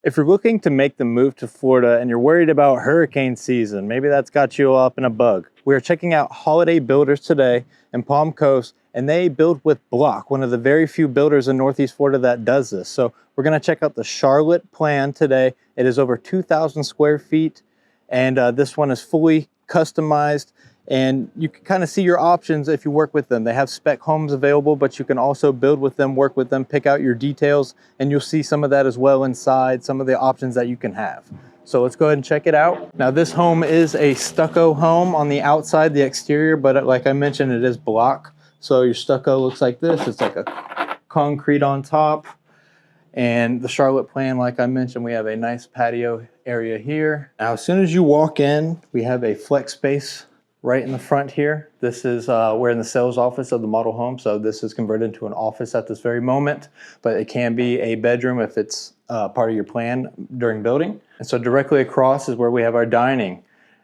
If you're looking to make the move to Florida and you're worried about hurricane season, maybe that's got you up in a bug. We are checking out Holiday Builders today in Palm Coast, and they build with block, one of the very few builders in Northeast Florida that does this. So we're gonna check out the Charlotte plan today. It is over 2,000 square feet, and this one is fully customized. And you can kind of see your options if you work with them. They have spec homes available, but you can also build with them, work with them, pick out your details, and you'll see some of that as well inside, some of the options that you can have. So let's go ahead and check it out. Now this home is a stucco home on the outside, the exterior, but like I mentioned, it is block. So your stucco looks like this. It's like a concrete on top. And the Charlotte plan, like I mentioned, we have a nice patio area here. Now, as soon as you walk in, we have a flex space right in the front here. This is, we're in the sales office of the model home, so this is converted into an office at this very moment, but it can be a bedroom if it's part of your plan during building. And so directly across is where we have our dining.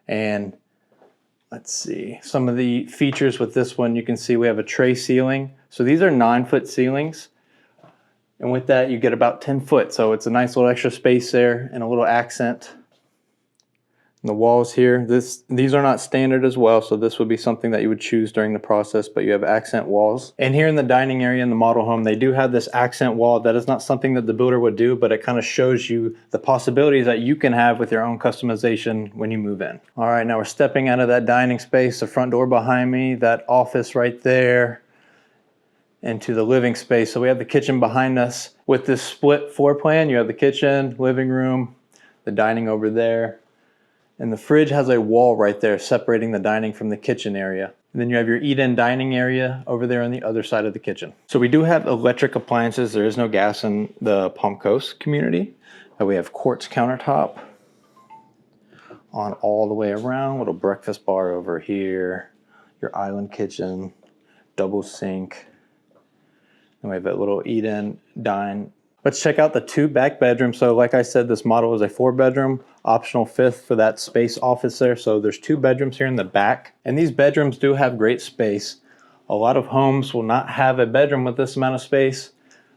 And let's see, some of the features with this one, you can see we have a tray ceiling. So these are 9-foot ceilings. And with that, you get about 10 foot. So it's a nice little extra space there and a little accent. The walls here, these are not standard as well, so this would be something that you would choose during the process, but you have accent walls. And here in the dining area in the model home, they do have this accent wall. That is not something that the builder would do, but it kind of shows you the possibilities that you can have with your own customization when you move in. All right, now we're stepping out of that dining space, the front door behind me, that office right there, into the living space. So we have the kitchen behind us. With this split floor plan, you have the kitchen, living room, the dining over there. And the fridge has a wall right there separating the dining from the kitchen area. And then you have your eat-in dining area over there on the other side of the kitchen. So we do have electric appliances. There is no gas in the Palm Coast community. We have quartz countertop on all the way around. Little breakfast bar over here. Your island kitchen, double sink. And we have a little eat-in dine. Let's check out the 2 back bedrooms. So like I said, this model is a 4-bedroom, optional 5th for that space office there. So there's 2 bedrooms here in the back. And these bedrooms do have great space. A lot of homes will not have a bedroom with this amount of space,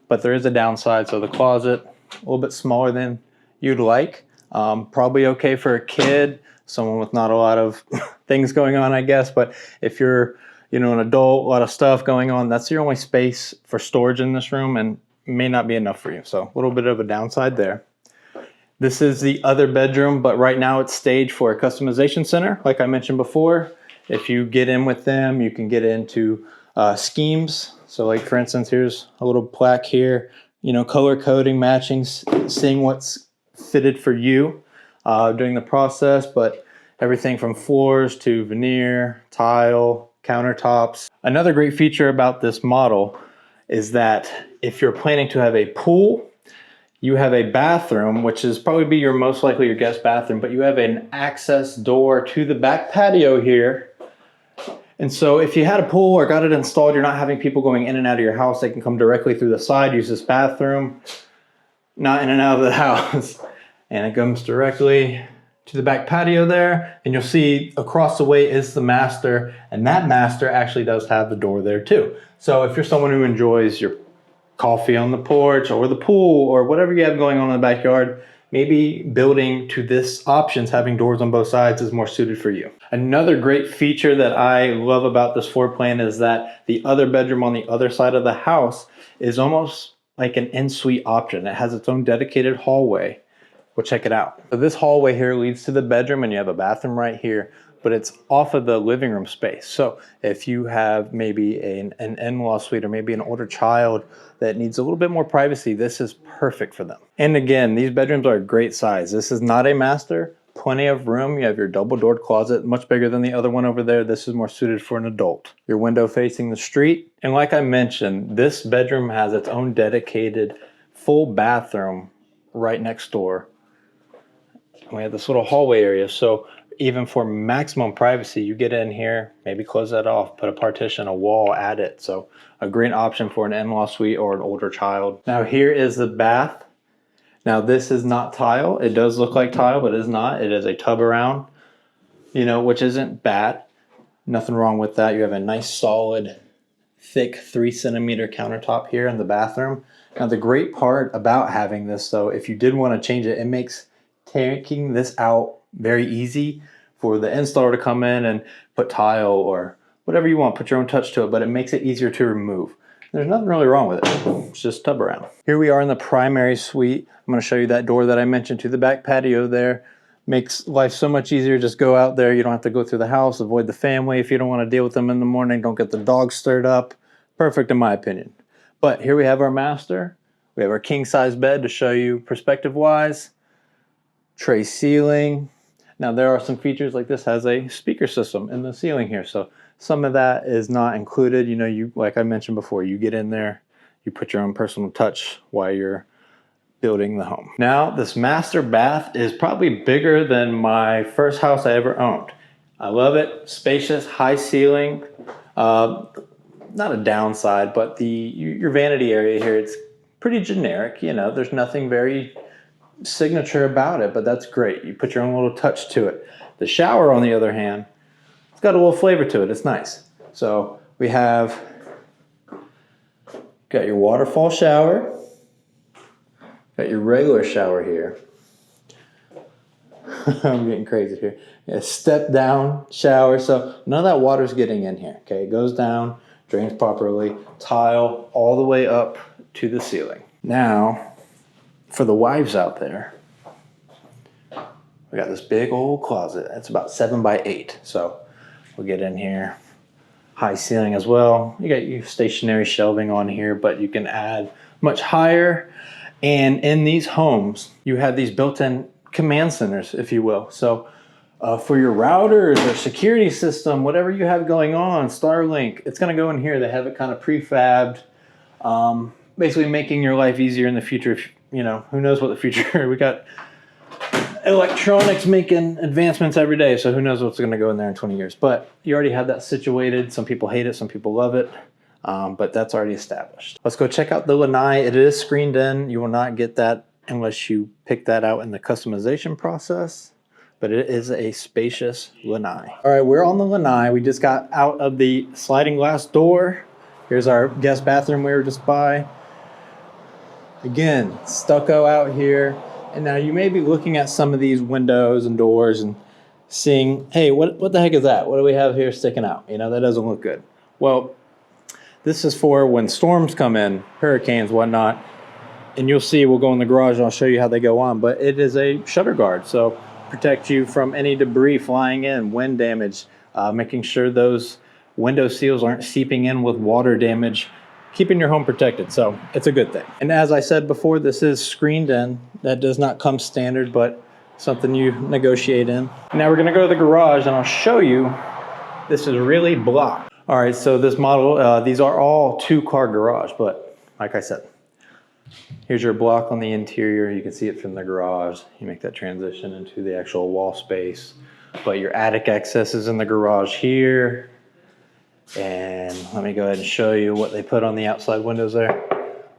but there is a downside. So the closet, a little bit smaller than you'd like. Probably okay for a kid, someone with not a lot of things going on, I guess. But if you're, an adult, a lot of stuff going on, that's your only space for storage in this room, and may not be enough for you. So a little bit of a downside there. This is the other bedroom, but right now it's staged for a customization center. Like I mentioned before, if you get in with them, you can get into schemes. So like for instance, here's a little plaque here, color coding, matching, seeing what's fitted for you during the process, but everything from floors to veneer, tile, countertops. Another great feature about this model is that if you're planning to have a pool, you have a bathroom, which is probably be your most likely your guest bathroom, but you have an access door to the back patio here. And so if you had a pool or got it installed, you're not having people going in and out of your house. They can come directly through the side, use this bathroom, not in and out of the house. And it comes directly to the back patio there. And you'll see across the way is the master, and that master actually does have the door there too. So if you're someone who enjoys your coffee on the porch or the pool or whatever you have going on in the backyard, maybe building to this options, having doors on both sides is more suited for you. Another great feature that I love about this floor plan is that the other bedroom on the other side of the house is almost like an en-suite option. It has its own dedicated hallway. We'll check it out. So this hallway here leads to the bedroom, and you have a bathroom right here, but it's off of the living room space. So if you have maybe an in-law suite or maybe an older child that needs a little bit more privacy, this is perfect for them. And again, these bedrooms are a great size. This is not a master, plenty of room. You have your double doored closet, much bigger than the other one over there. This is more suited for an adult. Your window facing the street. And like I mentioned, this bedroom has its own dedicated full bathroom right next door. We have this little hallway area. So even for maximum privacy, you get in here, maybe close that off, put a partition, a wall, add it. So a great option for an in-law suite or an older child. Now here is the bath. Now this is not tile. It does look like tile, but it is not. It is a tub around, which isn't bad. Nothing wrong with that. You have a nice solid thick 3 centimeter countertop here in the bathroom. Now the great part about having this though, if you did want to change it, it makes taking this out very easy for the installer to come in and put tile or whatever you want, put your own touch to it, but it makes it easier to remove. There's nothing really wrong with it. It's just tub around. Here we are in the primary suite. I'm going to show you that door that I mentioned to the back patio there. Makes life so much easier. Just go out there. You don't have to go through the house. Avoid the family. If you don't want to deal with them in the morning, don't get the dogs stirred up. Perfect in my opinion. But here we have our master. We have our king size bed to show you perspective wise. Tray ceiling. Now there are some features like this has a speaker system in the ceiling here. So some of that is not included. You know, you like I mentioned before, you get in there, you put your own personal touch while you're building the home. Now this master bath is probably bigger than my first house I ever owned. I love it. Spacious, high ceiling. Not a downside, but your vanity area here, it's pretty generic. You know, there's nothing very signature about it, but that's great. You put your own little touch to it. The shower, on the other hand, it's got a little flavor to it. It's nice. So we have got your waterfall shower, got your regular shower here. I'm getting crazy here. A step down shower, so none of that water's getting in here. Okay, it goes down, drains properly, tile all the way up to the ceiling. Now, for the wives out there, we got this big old closet. It's about 7 by 8. So we'll get in here. High ceiling as well. You got your stationary shelving on here, but you can add much higher. And in these homes, you have these built-in command centers, if you will. So for your routers or security system, whatever you have going on, Starlink, it's going to go in here. They have it kind of prefabbed, basically making your life easier in the future. If, you know, who knows what the future, we got electronics making advancements every day, so who knows what's going to go in there in 20 years. But you already have that situated. Some people hate it, some people love it, but that's already established. Let's go check out the lanai. It is screened in. You will not get that unless you pick that out in the customization process, but it is a spacious lanai. All right, we're on the lanai. We just got out of the sliding glass door. Here's our guest bathroom we were just by. Again, stucco out here. And now you may be looking at some of these windows and doors and seeing, hey, what the heck is that? What do we have here sticking out? You know, that doesn't look good. Well, this is for when storms come in, hurricanes, whatnot. And you'll see, we'll go in the garage and I'll show you how they go on. But it is a shutter guard, so protect you from any debris flying in, wind damage, making sure those window seals aren't seeping in with water damage, keeping your home protected. So it's a good thing. And as I said before, this is screened in. That does not come standard, but something you negotiate in. Now we're gonna go to the garage and I'll show you, this is really blocked. All right, so this model, these are all 2-car garage, but like I said, here's your block on the interior. You can see it from the garage. You make that transition into the actual wall space, but your attic access is in the garage here. And let me go ahead and show you what they put on the outside windows there.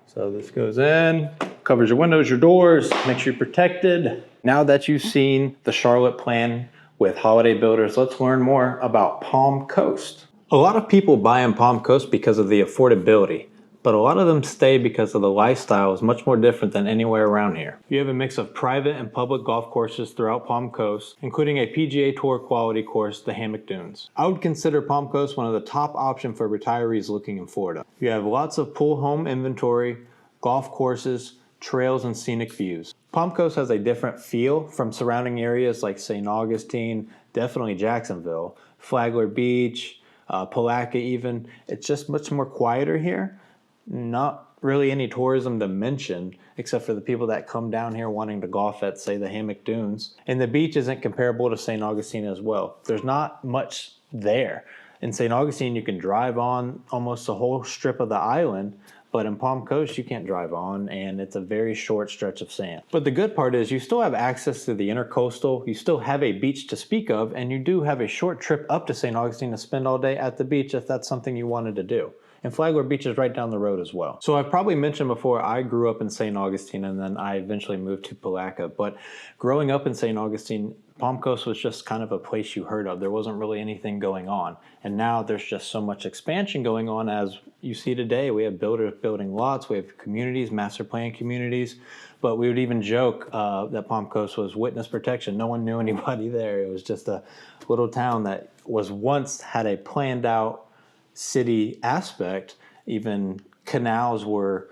So this goes in, covers your windows, your doors, makes you protected. Now that you've seen the Charlotte plan with Holiday Builders, let's learn more about Palm Coast. A lot of people buy in Palm Coast because of the affordability, but a lot of them stay because of the lifestyle is much more different than anywhere around here. You have a mix of private and public golf courses throughout Palm Coast, including a PGA Tour quality course, the Hammock Dunes. I would consider Palm Coast one of the top options for retirees looking in Florida. You have lots of pool home inventory, golf courses, trails, and scenic views. Palm Coast has a different feel from surrounding areas like St. Augustine, definitely Jacksonville, Flagler Beach, Palatka even. It's just much more quieter here. Not really any tourism to mention, except for the people that come down here wanting to golf at, say, the Hammock Dunes. And the beach isn't comparable to St. Augustine as well. There's not much there. In St. Augustine, you can drive on almost the whole strip of the island, but in Palm Coast, you can't drive on, and it's a very short stretch of sand. But the good part is you still have access to the intercoastal, you still have a beach to speak of, and you do have a short trip up to St. Augustine to spend all day at the beach if that's something you wanted to do. And Flagler Beach is right down the road as well. So I've probably mentioned before, I grew up in St. Augustine and then I eventually moved to Palatka. But growing up in St. Augustine, Palm Coast was just kind of a place you heard of. There wasn't really anything going on. And now there's just so much expansion going on, as you see today. We have builders building lots, we have communities, master plan communities. But we would even joke that Palm Coast was witness protection. No one knew anybody there. It was just a little town that was once had a planned out city aspect. Even canals were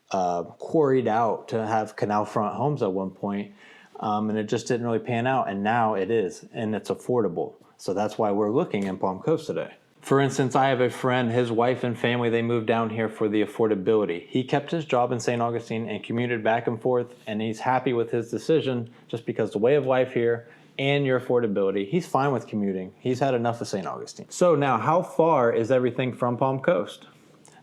quarried out to have canal front homes at one point. And it just didn't really pan out, and now it is, and it's affordable. So that's why we're looking in Palm Coast today. For instance, I have a friend, his wife and family, they moved down here for the affordability. He kept his job in St. Augustine and commuted back and forth, and he's happy with his decision just because the way of life here and your affordability, he's fine with commuting. He's had enough of St. Augustine. So now, how far is everything from Palm Coast?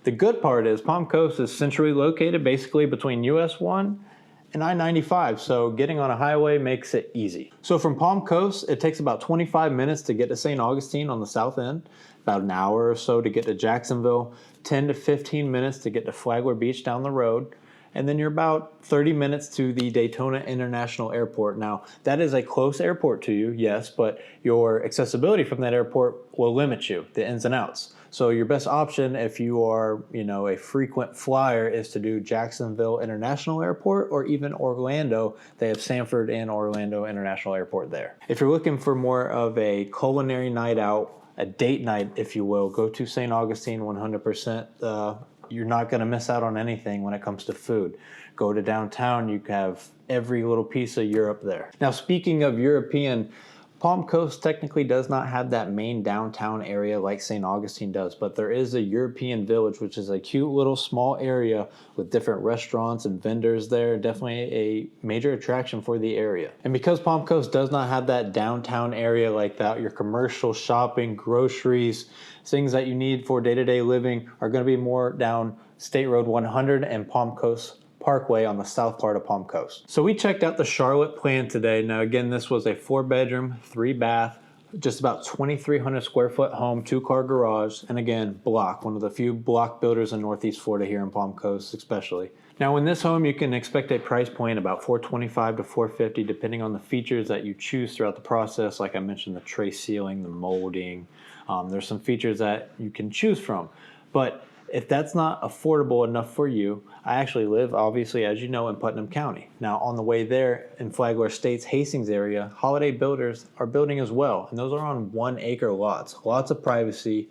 The good part is Palm Coast is centrally located, basically between US 1 and I-95, so getting on a highway makes it easy. So from Palm Coast, it takes about 25 minutes to get to St. Augustine on the south end, about an hour or so to get to Jacksonville, 10 to 15 minutes to get to Flagler Beach down the road, and then you're about 30 minutes to the Daytona International Airport. Now, that is a close airport to you, yes, but your accessibility from that airport will limit you, the ins and outs. So your best option if you are, a frequent flyer is to do Jacksonville International Airport or even Orlando. They have Sanford and Orlando International Airport there. If you're looking for more of a culinary night out, a date night, if you will, go to St. Augustine 100%. You're not going to miss out on anything when it comes to food. Go to downtown, you have every little piece of Europe there. Now, speaking of European, Palm Coast technically does not have that main downtown area like St. Augustine does, but there is a European Village, which is a cute little small area with different restaurants and vendors there. Definitely a major attraction for the area. And because Palm Coast does not have that downtown area like that, your commercial shopping, groceries, things that you need for day-to-day living are going to be more down State Road 100 and Palm Coast Parkway on the south part of Palm Coast. So we checked out the Charlotte plan today. Now again, this was a 4-bedroom, 3-bath, just about 2,300 square foot home, 2-car garage, and again, block, one of the few block builders in Northeast Florida here in Palm Coast especially. Now in this home, you can expect a price point about $425 to $450 depending on the features that you choose throughout the process. Like I mentioned, the tray ceiling, the molding, there's some features that you can choose from. But if that's not affordable enough for you, I actually live, obviously, as you know, in Putnam County. Now, on the way there in Flagler Estates, Hastings area, Holiday Builders are building as well. And those are on 1-acre lots. Lots of privacy.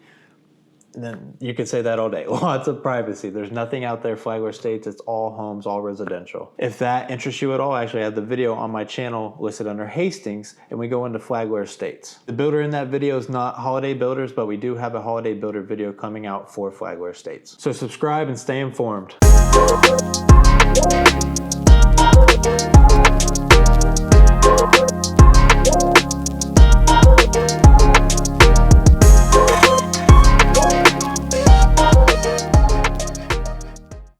And then you could say that all day. Lots of privacy. There's nothing out there, Flagler Estates. It's all homes, all residential. If that interests you at all, actually I have the video on my channel listed under Hastings, and we go into Flagler Estates. The builder in that video is not Holiday Builders, but we do have a Holiday Builder video coming out for Flagler Estates. So subscribe and stay informed.